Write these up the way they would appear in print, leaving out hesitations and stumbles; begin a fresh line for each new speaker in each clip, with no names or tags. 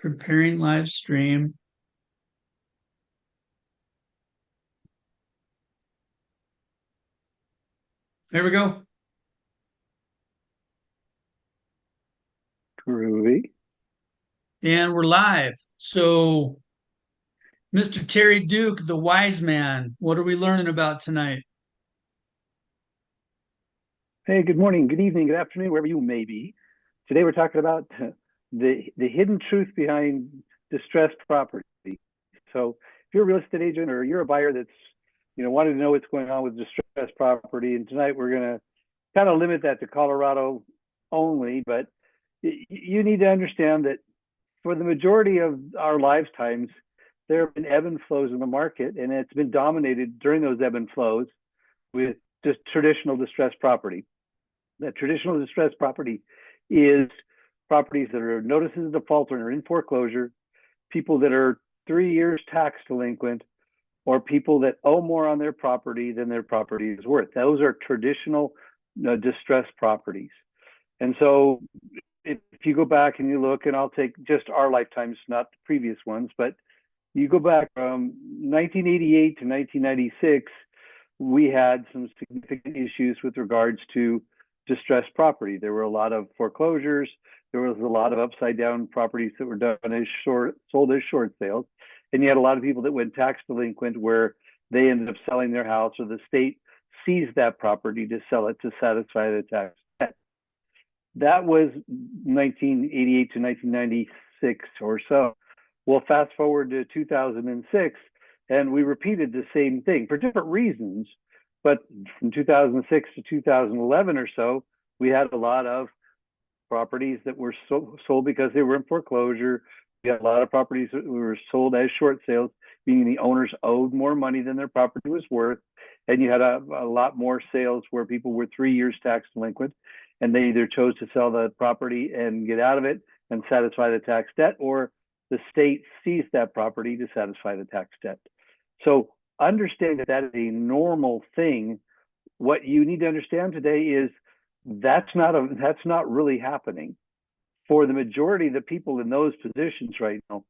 Preparing live stream. There we go.
Groovy.
And we're live. So, Mr. Terry Duke, the wise man, what are we learning about tonight?
Hey, good morning, good evening, good afternoon, wherever you may be. Today we're talking about the hidden truth behind distressed property. So if you're a real estate agent or you're a buyer that's wanting to know what's going on with distressed property, and tonight we're going to kind of limit that to Colorado only, but you need to understand that for the majority of our lifetimes, there have been ebb and flows in the market, and it's been dominated during those ebb and flows with just traditional distressed property. That traditional distressed property is properties that are notices of default or are in foreclosure, people that are 3 years tax delinquent, or people that owe more on their property than their property is worth. Those are traditional distressed properties. And so if you go back and you look, and I'll take just our lifetimes, not the previous ones, but you go back from 1988 to 1996, we had some significant issues with regards to distressed property. There were a lot of foreclosures. There was a lot of upside down properties that were done as sold as short sales. And you had a lot of people that went tax delinquent where they ended up selling their house, or the state seized that property to sell it to satisfy the tax debt. That was 1988 to 1996 or so. Well, fast forward to 2006, and we repeated the same thing for different reasons. But from 2006 to 2011 or so, we had a lot of properties that were sold because they were in foreclosure. We had a lot of properties that were sold as short sales, meaning the owners owed more money than their property was worth. And you had a lot more sales where people were 3 years tax delinquent, and they either chose to sell the property and get out of it and satisfy the tax debt, or the state seized that property to satisfy the tax debt. So understand that that is a normal thing. What you need to understand today is that's not really happening. For the majority of the people in those positions right now,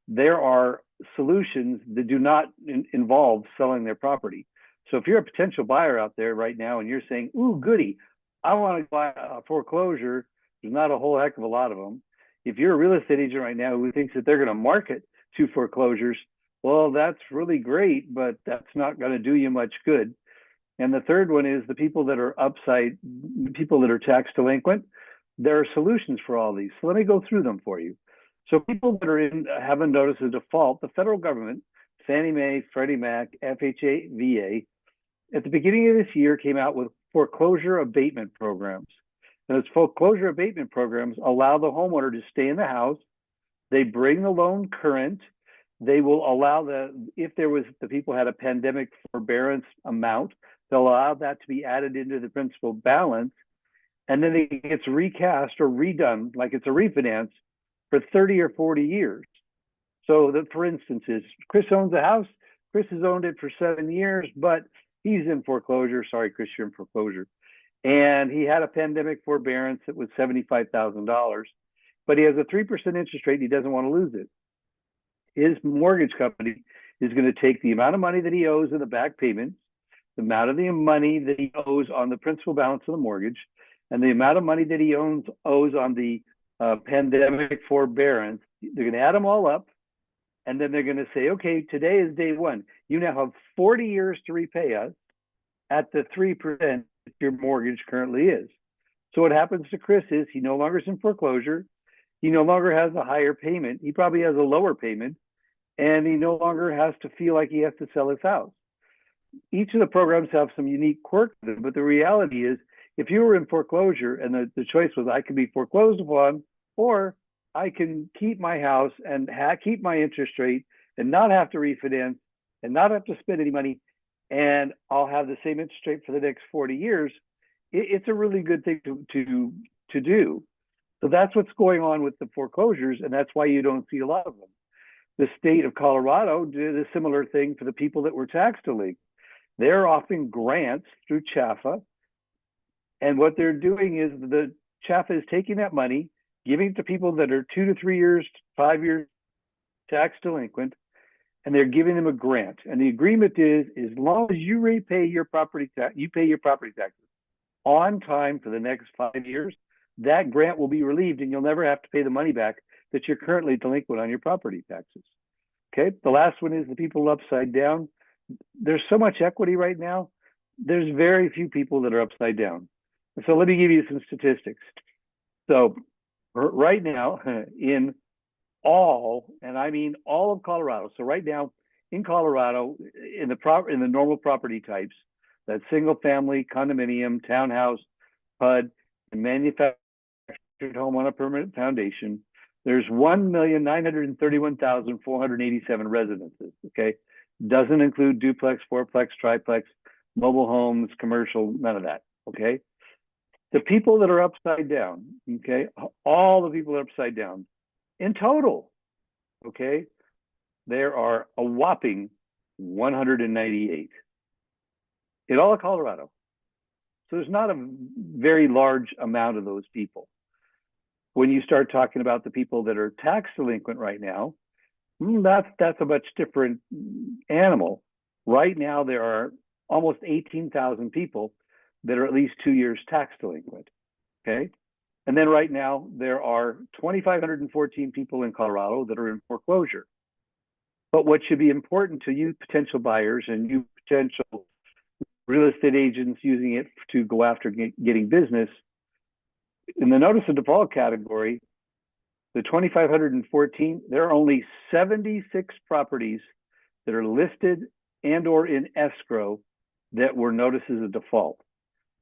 there are solutions that do not involve selling their property. So if you're a potential buyer out there right now and you're saying, ooh, goody, I want to buy a foreclosure, there's not a whole heck of a lot of them. If you're a real estate agent right now who thinks that they're going to market to foreclosures, well, that's really great, but that's not going to do you much good. And the third one is the people that are people that are tax delinquent. There are solutions for all these. So let me go through them for you. So people that are have a notice of default, the federal government, Fannie Mae, Freddie Mac, FHA, VA, at the beginning of this year came out with foreclosure abatement programs. And those foreclosure abatement programs allow the homeowner to stay in the house. They bring the loan current. They will allow if the people had a pandemic forbearance amount, they'll allow that to be added into the principal balance. And then it gets recast or redone, like it's a refinance, for 30 or 40 years. So that, for instance, is Chris owns a house. Chris has owned it for 7 years, but he's in foreclosure. Sorry, Chris, you're in foreclosure. And he had a pandemic forbearance that was $75,000, but he has a 3% interest rate and he doesn't want to lose it. His mortgage company is going to take the amount of money that he owes in the back payments, the amount of the money that he owes on the principal balance of the mortgage, and the amount of money that he owes on the pandemic forbearance. They're going to add them all up, and then they're going to say, okay, today is day one. You now have 40 years to repay us at the 3% that your mortgage currently is. So what happens to Chris is he no longer is in foreclosure. He no longer has a higher payment. He probably has a lower payment, and he no longer has to feel like he has to sell his house. Each of the programs have some unique quirks, but the reality is, if you were in foreclosure and the choice was I can be foreclosed upon, or I can keep my house and keep my interest rate and not have to refinance and not have to spend any money, and I'll have the same interest rate for the next 40 years, it's a really good thing to do. So that's what's going on with the foreclosures, and that's why you don't see a lot of them. The state of Colorado did a similar thing for the people that were tax delinquent. They're offering grants through CHFA, and what they're doing is the CHFA is taking that money, giving it to people that are 2 to 3 years, 5 years tax delinquent, and they're giving them a grant. And the agreement is, as long as you repay your property tax, you pay your property taxes on time for the next 5 years, that grant will be relieved and you'll never have to pay the money back that you're currently delinquent on your property taxes. Okay, the last one is the people upside down. There's so much equity right now, there's very few people that are upside down. So let me give you some statistics. So right now in all, and I mean all of Colorado. So right now in Colorado, in the normal property types, that single family, condominium, townhouse, PUD, and manufactured home on a permanent foundation, there's 1,931,487 residences. Okay, doesn't include duplex, fourplex, triplex, mobile homes, commercial, none of that. Okay, the people that are upside down. Okay, all the people that are upside down in total. Okay, there are a whopping 198 in all of Colorado. So there's not a very large amount of those people. When you start talking about the people that are tax delinquent right now, that's a much different animal. Right now, there are almost 18,000 people that are at least 2 years tax delinquent, okay? And then right now, there are 2,514 people in Colorado that are in foreclosure. But what should be important to you potential buyers and you potential real estate agents using it to go after getting business, in the notice of default category, the 2,514, there are only 76 properties that are listed and or in escrow that were notices of default.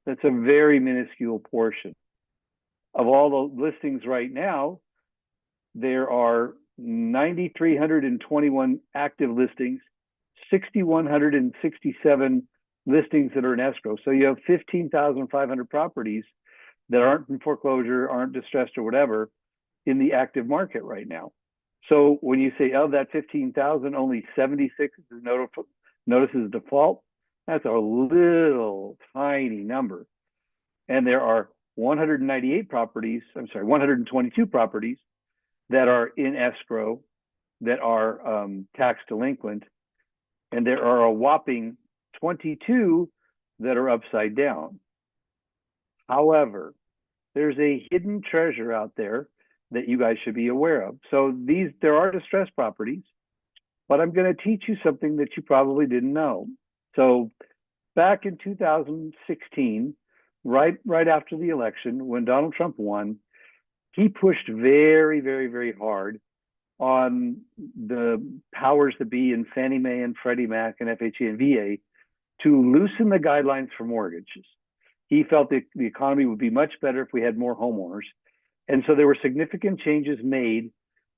That's a very minuscule portion. Of all the listings right now, there are 9,321 active listings, 6,167 listings that are in escrow. So you have 15,500 properties that aren't in foreclosure, aren't distressed or whatever in the active market right now. So when you say of that 15,000, only 76 is notices of default, that's a little tiny number. And there are 122 properties that are in escrow that are tax delinquent. And there are a whopping 22 that are upside down. However, there's a hidden treasure out there that you guys should be aware of. So there are distressed properties, but I'm going to teach you something that you probably didn't know. So back in 2016, right after the election, when Donald Trump won, he pushed very, very, very hard on the powers that be in Fannie Mae and Freddie Mac and FHA and VA to loosen the guidelines for mortgages. He felt that the economy would be much better if we had more homeowners. And so there were significant changes made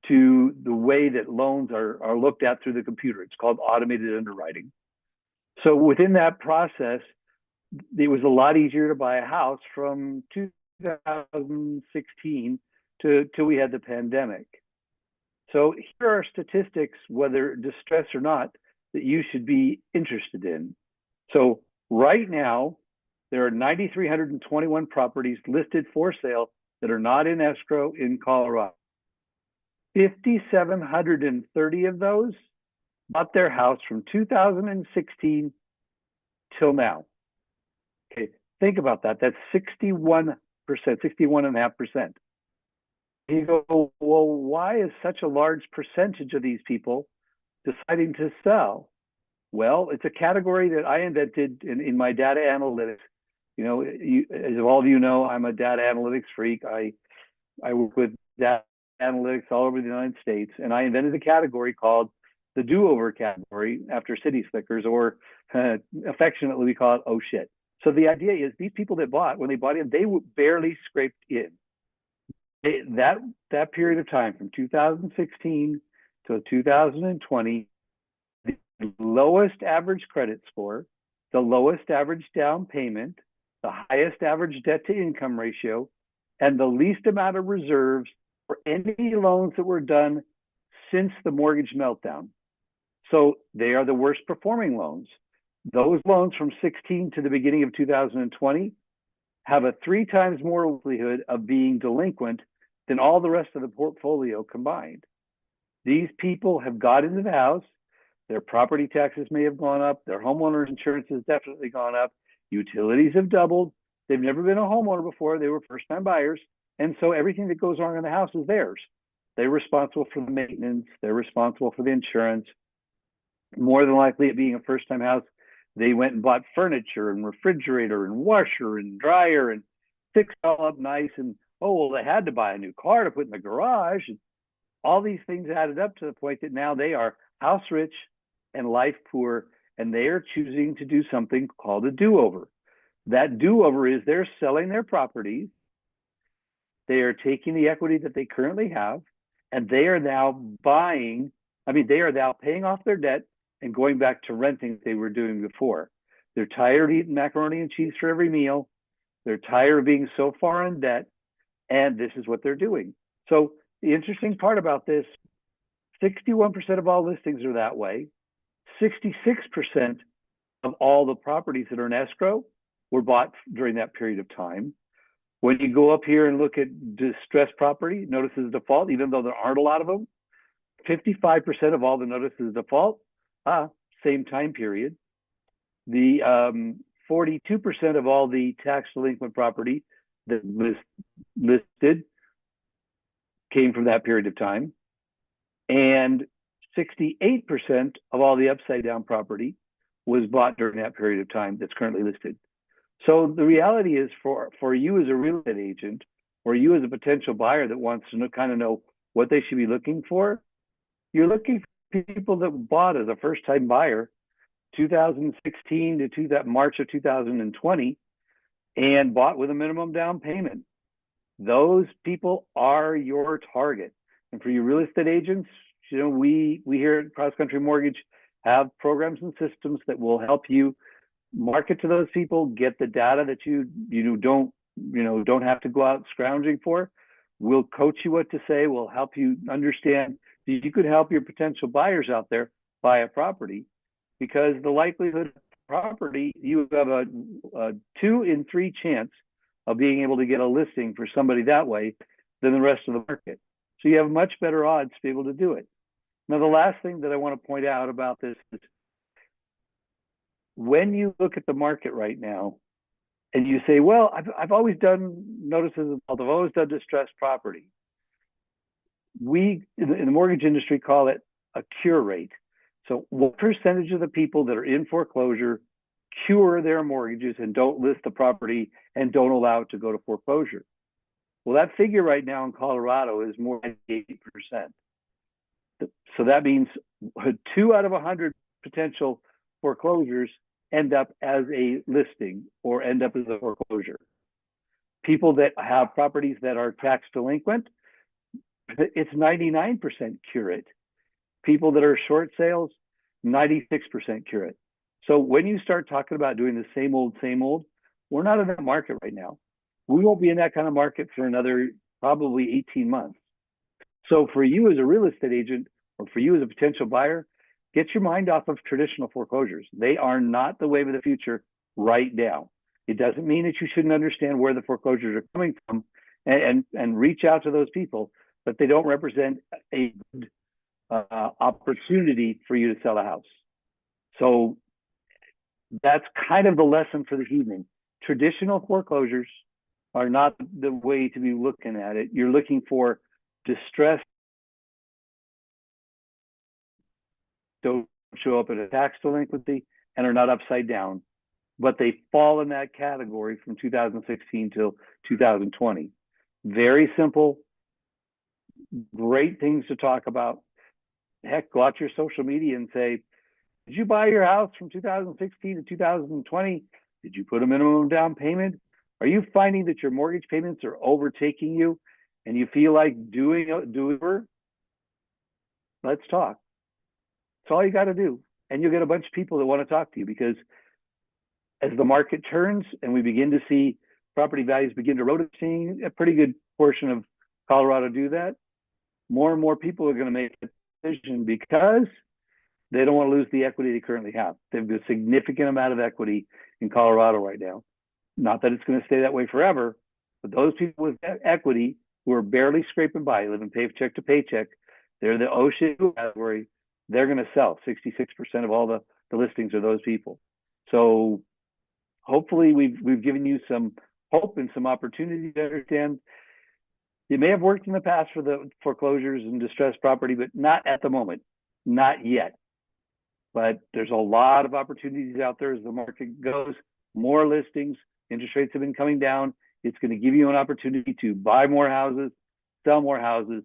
to the way that loans are looked at through the computer. It's called automated underwriting. So within that process, it was a lot easier to buy a house from 2016 till we had the pandemic. So here are statistics, whether distressed or not, that you should be interested in. So right now, there are 9,321 properties listed for sale that are not in escrow in Colorado. 5,730 of those bought their house from 2016 till now. Okay, think about that. That's 61%, 61.5%. You go, well, why is such a large percentage of these people deciding to sell? Well, it's a category that I invented in my data analytics. You know, as all of you know, I'm a data analytics freak. I work with data analytics all over the United States, and I invented a category called the do-over category after City Slickers, or affectionately we call it oh shit. So the idea is these people that bought, when they bought in, they barely scraped in. That period of time from 2016 to 2020, the lowest average credit score, the lowest average down payment, the highest average debt to income ratio, and the least amount of reserves for any loans that were done since the mortgage meltdown. So they are the worst performing loans. Those loans from 16 to the beginning of 2020 have a 3 times more likelihood of being delinquent than all the rest of the portfolio combined. These people have got into the house. Their property taxes may have gone up. Their homeowner's insurance has definitely gone up. Utilities have doubled. They've never been a homeowner before. They were first-time buyers. And so everything that goes on in the house is theirs. They're responsible for the maintenance. They're responsible for the insurance. More than likely, it being a first-time house, they went and bought furniture and refrigerator and washer and dryer and fixed it all up nice. And, oh, well, they had to buy a new car to put in the garage. And all these things added up to the point that now they are house rich and life poor, and they are choosing to do something called a do-over. That do-over is they're selling their properties. They are taking the equity that they currently have, and they are now they are now paying off their debt and going back to renting that they were doing before. They're tired of eating macaroni and cheese for every meal. They're tired of being so far in debt, and this is what they're doing. So the interesting part about this, 61% of all listings are that way. 66% of all the properties that are in escrow were bought during that period of time. When you go up here and look at distressed property, notices of default, even though there aren't a lot of them, 55% of all the notices of default, same time period. The 42% of all the tax delinquent property that was listed came from that period of time. And 68% of all the upside down property was bought during that period of time that's currently listed. So the reality is for you as a real estate agent, or you as a potential buyer that wants to kind of know what they should be looking for, you're looking for people that bought as a first-time buyer 2016 to March of 2020 and bought with a minimum down payment. Those people are your target. And for you real estate agents, we here at Cross Country Mortgage have programs and systems that will help you market to those people, get the data that you don't have to go out scrounging for. We'll coach you what to say. We'll help you understand that you could help your potential buyers out there buy a property, because the likelihood of property, you have a 2 in 3 chance of being able to get a listing for somebody that way than the rest of the market. So you have much better odds to be able to do it. Now, the last thing that I want to point out about this is when you look at the market right now and you say, well, I've always done notices of default, I've always done distressed property. We, in the mortgage industry, call it a cure rate. So what percentage of the people that are in foreclosure cure their mortgages and don't list the property and don't allow it to go to foreclosure? Well, that figure right now in Colorado is more than 80%. So that means 2 out of 100 potential foreclosures end up as a listing or end up as a foreclosure. People that have properties that are tax delinquent, it's 99% cure it. People that are short sales, 96% cure it. So when you start talking about doing the same old, we're not in that market right now. We won't be in that kind of market for another probably 18 months. So for you as a real estate agent, or for you as a potential buyer, get your mind off of traditional foreclosures. They are not the wave of the future right now. It doesn't mean that you shouldn't understand where the foreclosures are coming from and reach out to those people, but they don't represent a good opportunity for you to sell a house. So that's kind of the lesson for the evening. Traditional foreclosures are not the way to be looking at it. You're looking for distressed, don't show up at a tax delinquency and are not upside down, but they fall in that category from 2016 till 2020. Very simple, great things to talk about. Heck, go out to your social media and say, did you buy your house from 2016 to 2020? Did you put a minimum down payment? Are you finding that your mortgage payments are overtaking you and you feel like doing over? Let's talk. That's all you got to do. And you'll get a bunch of people that want to talk to you, because as the market turns and we begin to see property values begin to erode, seeing a pretty good portion of Colorado do that, more and more people are going to make a decision because they don't want to lose the equity they currently have. They have a significant amount of equity in Colorado right now. Not that it's going to stay that way forever, but those people with equity who are barely scraping by, living paycheck to paycheck. They're the OSHA category. They're going to sell. 66% of all the listings are those people. So hopefully we've given you some hope and some opportunity to understand. It may have worked in the past for the foreclosures and distressed property, but not at the moment, not yet. But there's a lot of opportunities out there as the market goes. More listings, interest rates have been coming down. It's going to give you an opportunity to buy more houses, sell more houses,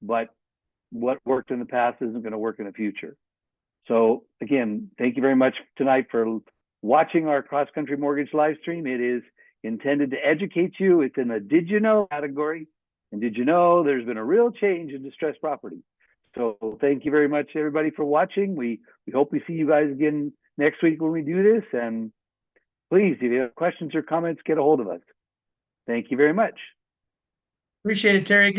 but what worked in the past isn't going to work in the future. So again, thank you very much tonight for watching our Cross Country Mortgage live stream. It is intended to educate you. It's in the Did You Know category. And did you know there's been a real change in distressed property? So thank you very much, everybody, for watching. We hope we see you guys again next week when we do this. And please, if you have questions or comments, get a hold of us. Thank you very much.
Appreciate it, Terry. Good